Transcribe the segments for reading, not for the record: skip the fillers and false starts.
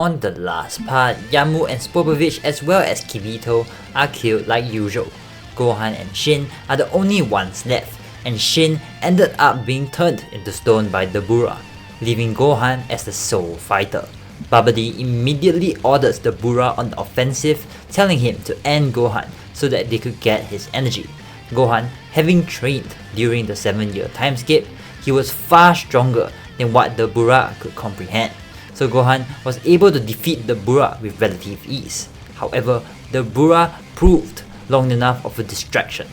On the last part, Yamu and Spopovich as well as Kirito are killed like usual. Gohan and Shin are the only ones left, and Shin ended up being turned into stone by Dabura, leaving Gohan as the sole fighter. Babidi immediately orders Dabura on the offensive, telling him to end Gohan so that they could get his energy. Gohan, having trained during the 7-year time skip, he was far stronger than what Dabura could comprehend. So Gohan was able to defeat Dabura with relative ease. However, Dabura proved long enough of a distraction.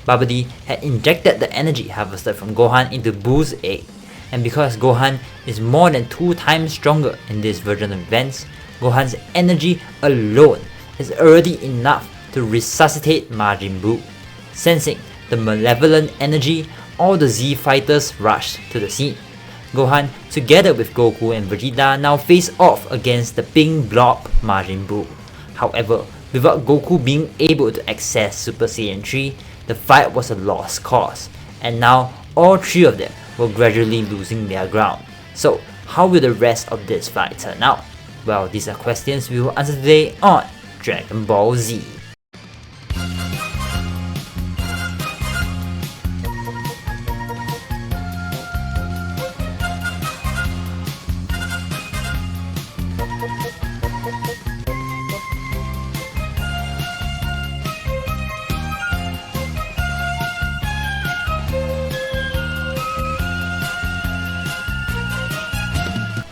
Babidi had injected the energy harvested from Gohan into Buu's egg, and because Gohan is more than 2 times stronger in this version of events, Gohan's energy alone is already enough to resuscitate Majin Buu. Sensing the malevolent energy, all the Z fighters rushed to the scene. Gohan, together with Goku and Vegeta, now face off against the pink blob Majin Buu. However, without Goku being able to access Super Saiyan 3, the fight was a lost cause, and now all 3 of them were gradually losing their ground. So, how will the rest of this fight turn out? Well, these are questions we will answer today on Dragon Ball Z.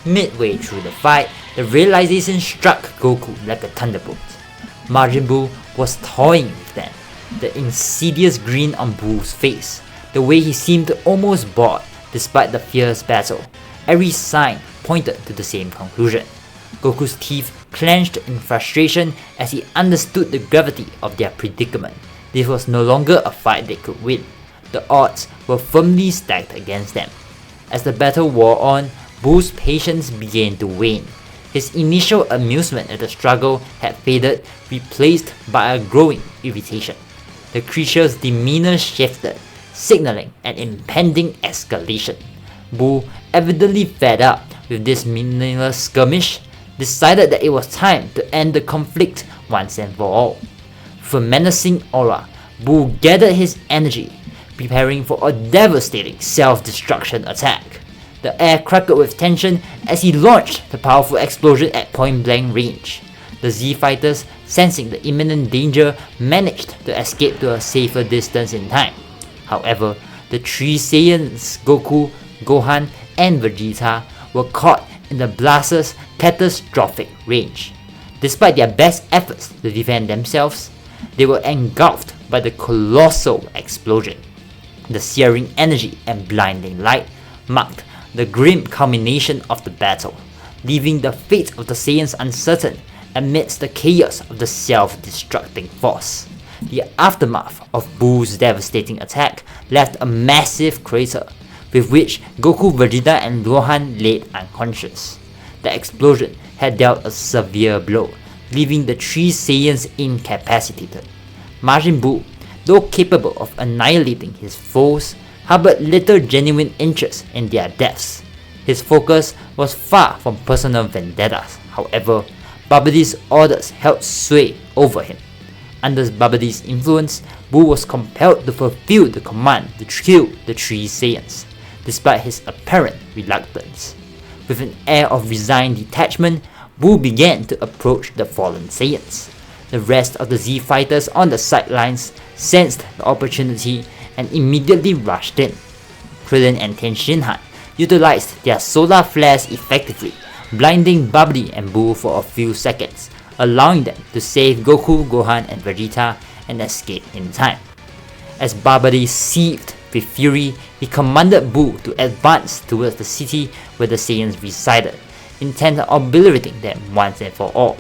Midway through the fight, the realization struck Goku like a thunderbolt. Majin Buu was toying with them, the insidious grin on Buu's face, the way he seemed almost bored despite the fierce battle. Every sign pointed to the same conclusion. Goku's teeth clenched in frustration as he understood the gravity of their predicament. This was no longer a fight they could win. The odds were firmly stacked against them. As the battle wore on, Buu's patience began to wane. His initial amusement at the struggle had faded, replaced by a growing irritation. The creature's demeanor shifted, signaling an impending escalation. Buu, evidently fed up with this meaningless skirmish, decided that it was time to end the conflict once and for all. With a menacing aura, Buu gathered his energy, preparing for a devastating self-destruction attack. The air crackled with tension as he launched the powerful explosion at point-blank range. The Z fighters, sensing the imminent danger, managed to escape to a safer distance in time. However, the 3 Saiyans Goku, Gohan, and Vegeta were caught in the blast's catastrophic range. Despite their best efforts to defend themselves, they were engulfed by the colossal explosion. The searing energy and blinding light marked the grim culmination of the battle, leaving the fate of the Saiyans uncertain amidst the chaos of the self-destructing force. The aftermath of Buu's devastating attack left a massive crater, with which Goku, Vegeta, and Gohan lay unconscious. The explosion had dealt a severe blow, leaving the 3 Saiyans incapacitated. Majin Buu, though capable of annihilating his foes, harbored little genuine interest in their deaths. His focus was far from personal vendettas. However, Babidi's orders held sway over him. Under Babidi's influence, Buu was compelled to fulfill the command to kill the 3 Saiyans, despite his apparent reluctance. With an air of resigned detachment, Buu began to approach the fallen Saiyans. The rest of the Z fighters on the sidelines sensed the opportunity and immediately rushed in. Krillin and Tenshinhan utilized their solar flares effectively, blinding Babidi and Buu for a few seconds, allowing them to save Goku, Gohan, and Vegeta and escape in time. As Babidi seethed with fury, he commanded Buu to advance towards the city where the Saiyans resided, intent on obliterating them once and for all.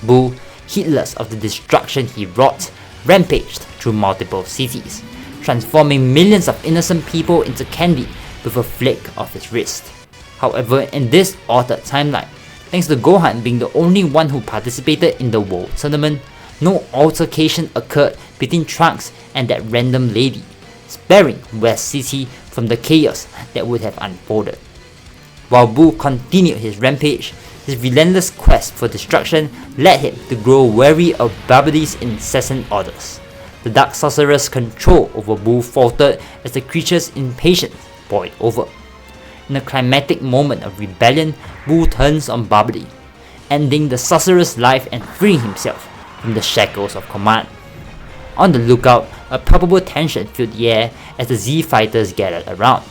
Buu, heedless of the destruction he wrought, rampaged through multiple cities, transforming millions of innocent people into candy with a flick of his wrist. However, in this altered timeline, thanks to Gohan being the only one who participated in the World Tournament, no altercation occurred between Trunks and that random lady, sparing West City from the chaos that would have unfolded. While Buu continued his rampage, his relentless quest for destruction led him to grow wary of Babidi's incessant orders. The Dark Sorcerer's control over Buu faltered as the creature's impatience boiled over. In a climactic moment of rebellion, Buu turns on Babidi, ending the sorcerer's life and freeing himself from the shackles of command. On the lookout, a palpable tension filled the air as the Z fighters gathered around.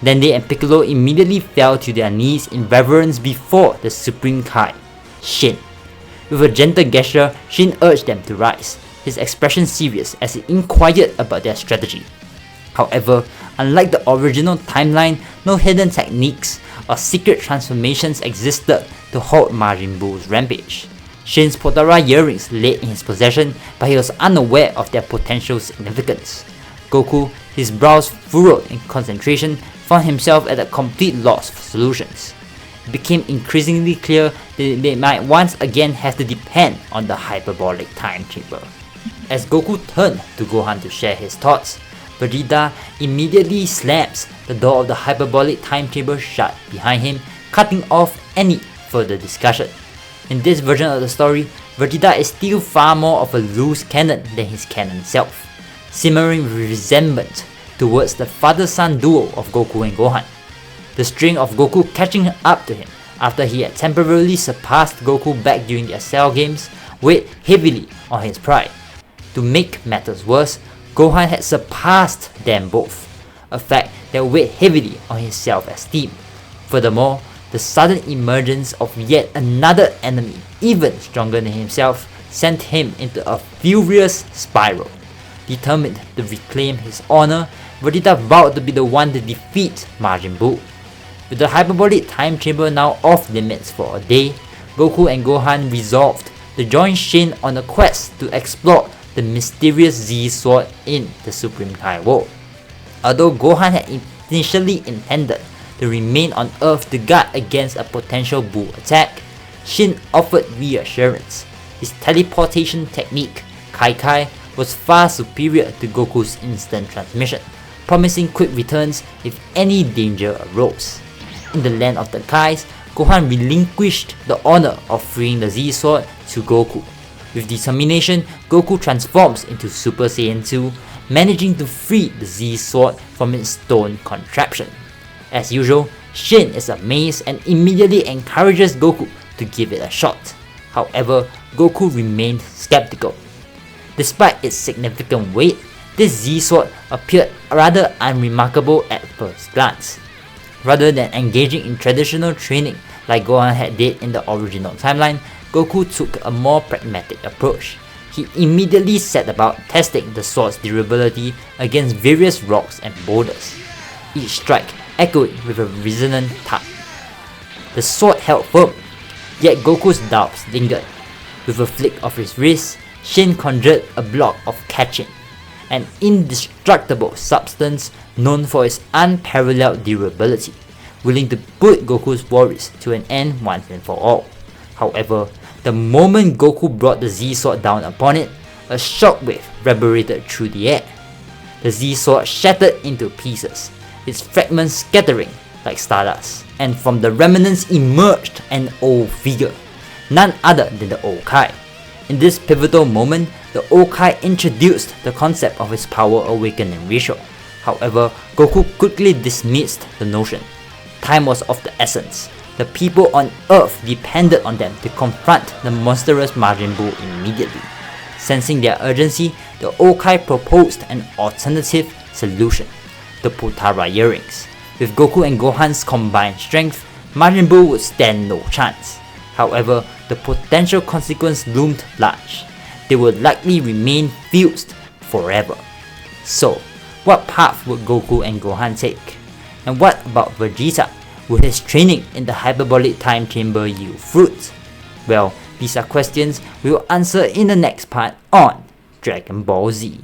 Dende and Piccolo immediately fell to their knees in reverence before the Supreme Kai, Shin. With a gentle gesture, Shin urged them to rise, his expression serious as he inquired about their strategy. However, unlike the original timeline, no hidden techniques or secret transformations existed to halt Majin Buu's rampage. Shin's Potara earrings lay in his possession, but he was unaware of their potential significance. Goku, his brows furrowed in concentration, found himself at a complete loss for solutions. It became increasingly clear that they might once again have to depend on the hyperbolic time chamber. As Goku turned to Gohan to share his thoughts, Vegeta immediately slams the door of the hyperbolic time chamber shut behind him, cutting off any further discussion. In this version of the story, Vegeta is still far more of a loose cannon than his canon self, simmering with resentment towards the father-son duo of Goku and Gohan. The string of Goku catching up to him after he had temporarily surpassed Goku back during their Cell games weighed heavily on his pride. To make matters worse, Gohan had surpassed them both, a fact that weighed heavily on his self-esteem. Furthermore, the sudden emergence of yet another enemy, even stronger than himself, sent him into a furious spiral. Determined to reclaim his honor, Vegeta vowed to be the one to defeat Majin Buu. With the hyperbolic time chamber now off limits for a day, Goku and Gohan resolved to join Shin on a quest to explore the mysterious Z sword in the Supreme Kai World. Although Gohan had initially intended to remain on Earth to guard against a potential Buu attack, Shin offered reassurance. His teleportation technique, Kai Kai, was far superior to Goku's instant transmission, promising quick returns if any danger arose. In the land of the Kais, Gohan relinquished the honor of freeing the Z sword to Goku. With determination, Goku transforms into Super Saiyan 2, managing to free the Z sword from its stone contraption. As usual, Shin is amazed and immediately encourages Goku to give it a shot. However, Goku remained skeptical. Despite its significant weight, this Z sword appeared rather unremarkable at first glance. Rather than engaging in traditional training like Gohan had did in the original timeline, Goku took a more pragmatic approach. He immediately set about testing the sword's durability against various rocks and boulders, each strike echoing with a resonant thud. The sword held firm, yet Goku's doubts lingered. With a flick of his wrist, Shin conjured a block of Kachin, an indestructible substance known for its unparalleled durability, willing to put Goku's worries to an end once and for all. However, the moment Goku brought the Z sword down upon it, a shockwave reverberated through the air. The Z sword shattered into pieces, its fragments scattering like stardust, and from the remnants emerged an old figure, none other than the Old Kai. In this pivotal moment, the Old Kai introduced the concept of his power awakening ritual. However, Goku quickly dismissed the notion. Time was of the essence. The people on Earth depended on them to confront the monstrous Majin Buu immediately. Sensing their urgency, the Old Kai proposed an alternative solution: the Potara earrings. With Goku and Gohan's combined strength, Majin Buu would stand no chance. However, the potential consequence loomed large. They would likely remain fused forever. So, what path would Goku and Gohan take? And what about Vegeta? Would his training in the hyperbolic time chamber yield fruit? Well, these are questions we will answer in the next part on Dragon Ball Z.